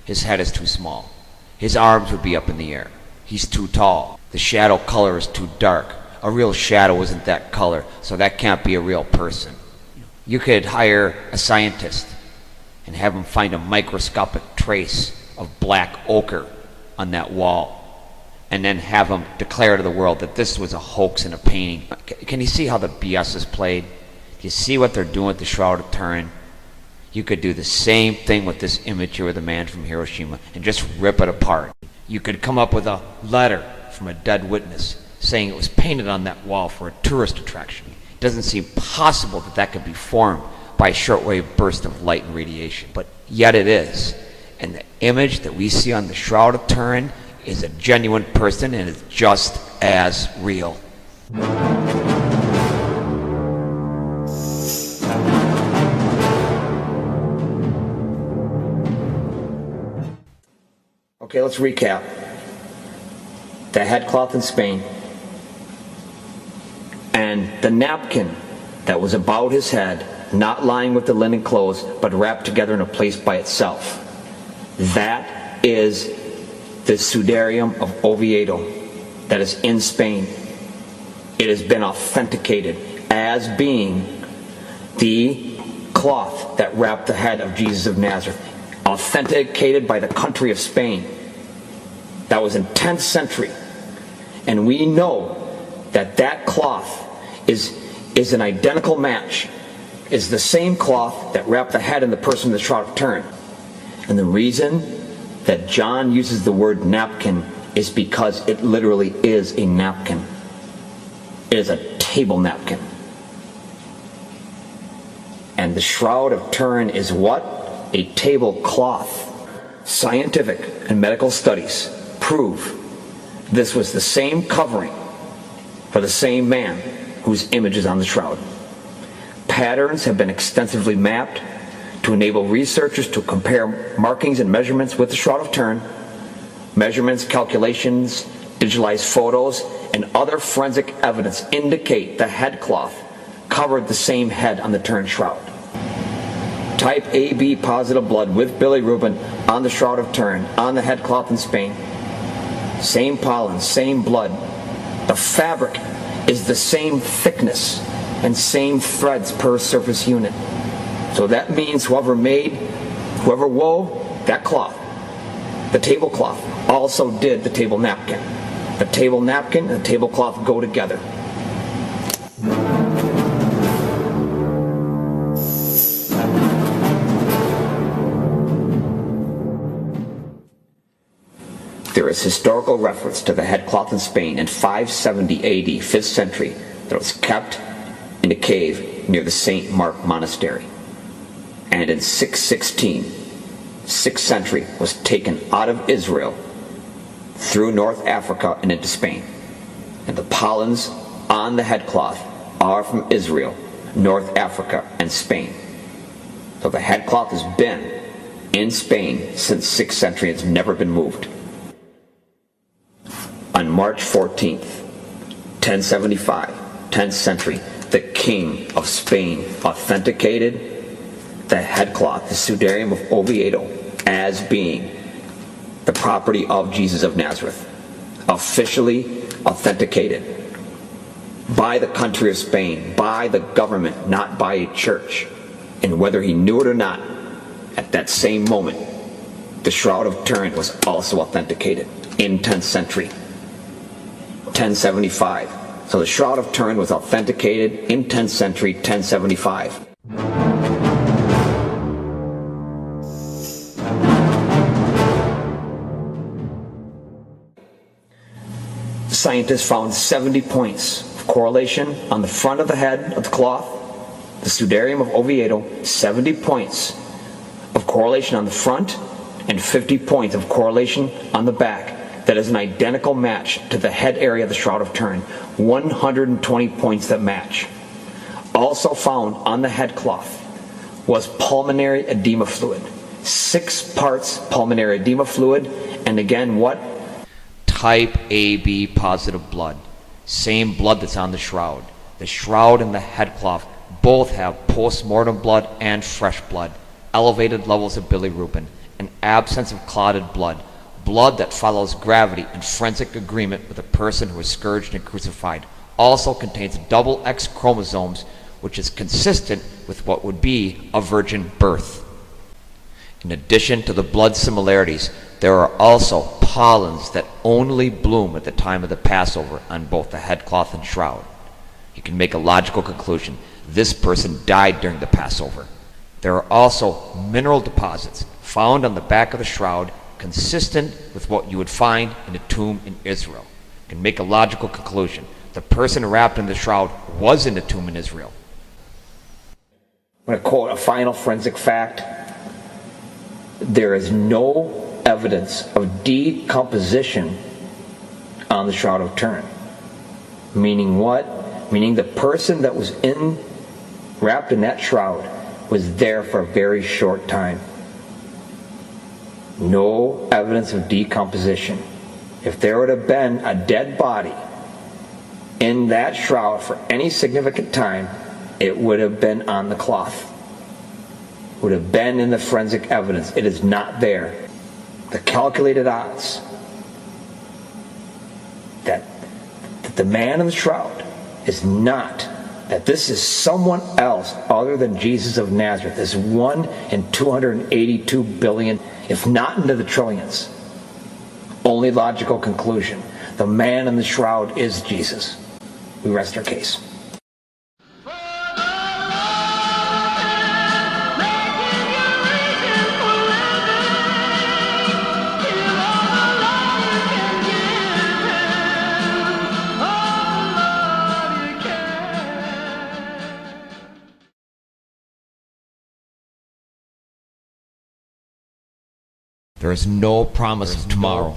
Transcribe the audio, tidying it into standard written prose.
His head is too small. His arms would be up in the air. He's too tall. The shadow color is too dark. A real shadow isn't that color, so that can't be a real person. You could hire a scientist and have him find a microscopic trace of black ochre on that wall, and then have him declare to the world that this was a hoax and a painting. Can you see how the BS is played? Do you see what they're doing with the Shroud of Turin? You could do the same thing with this image here of the man from Hiroshima and just rip it apart. You could come up with a letter from a dead witness saying it was painted on that wall for a tourist attraction. It doesn't seem possible that that could be formed by a shortwave burst of light and radiation, but yet it is. And the image that we see on the Shroud of Turin is a genuine person and is just as real. Okay, let's recap. The headcloth in Spain and the napkin that was about his head, not lying with the linen clothes, but wrapped together in a place by itself. That is the Sudarium of Oviedo that is in Spain. It has been authenticated as being the cloth that wrapped the head of Jesus of Nazareth. Authenticated by the country of Spain. That was in 10th century. And we know that that cloth is an identical match, is the same cloth that wrapped the head and the person in the Shroud of Turin. And the reason that John uses the word napkin is because it literally is a napkin. It is a table napkin. And the Shroud of Turin is what? A tablecloth. Scientific and medical studies prove this was the same covering for the same man whose image is on the shroud. Patterns have been extensively mapped to enable researchers to compare markings and measurements with the Shroud of Turin. Measurements, calculations, digitalized photos, and other forensic evidence indicate the headcloth covered the same head on the Turin shroud. Type AB positive blood with bilirubin on the Shroud of Turin, on the headcloth in Spain. Same pollen, same blood. The fabric is the same thickness and same threads per surface unit. So that means whoever wove that cloth, the tablecloth, also did the table napkin. The table napkin and the tablecloth go together. There is historical reference to the headcloth in Spain in 570 AD, 5th century, that was kept in a cave near the St. Mark Monastery. And in 616, 6th century, was taken out of Israel through North Africa and into Spain. And the pollens on the headcloth are from Israel, North Africa, and Spain. So the headcloth has been in Spain since 6th century. It's never been moved. On March 14th, 1075, 10th century, the King of Spain authenticated the headcloth, the Sudarium of Oviedo, as being the property of Jesus of Nazareth. Officially authenticated by the country of Spain, by the government, not by a church. And whether he knew it or not, at that same moment, the Shroud of Turin was also authenticated in 10th century. 1075. So the Shroud of Turin was authenticated in 10th century, 1075. Scientists found 70 points of correlation on the front of the head of the cloth, the Sudarium of Oviedo, 70 points of correlation on the front and 50 points of correlation on the back. That is an identical match to the head area of the Shroud of Turin. 120 points that match. Also found on the headcloth was pulmonary edema fluid. 6 parts pulmonary edema fluid, and again what? Type AB positive blood. Same blood that's on the shroud. The shroud and the headcloth both have post-mortem blood and fresh blood. Elevated levels of bilirubin. an absence of clotted blood, blood that follows gravity in forensic agreement with a person who was scourged and crucified, also contains double X chromosomes, which is consistent with what would be a virgin birth. In addition to the blood similarities, there are also pollens that only bloom at the time of the Passover on both the headcloth and shroud. You can make a logical conclusion. This person died during the Passover. There are also mineral deposits found on the back of the shroud consistent with what you would find in a tomb in Israel. You can make a logical conclusion. The person wrapped in the shroud was in the tomb in Israel. I'm going to quote a final forensic fact. There is no evidence of decomposition on the Shroud of Turin. Meaning what? Meaning the person that was wrapped in that shroud was there for a very short time. No evidence of decomposition. If there would have been a dead body in that shroud for any significant time, it would have been on the cloth. Would have been in the forensic evidence. It is not there. The calculated odds that the man in the shroud is not, that this is someone else other than Jesus of Nazareth, is 1 in 282 billion, if not into the trillions. Only logical conclusion. The man in the shroud is Jesus. We rest our case. There is no promise of tomorrow.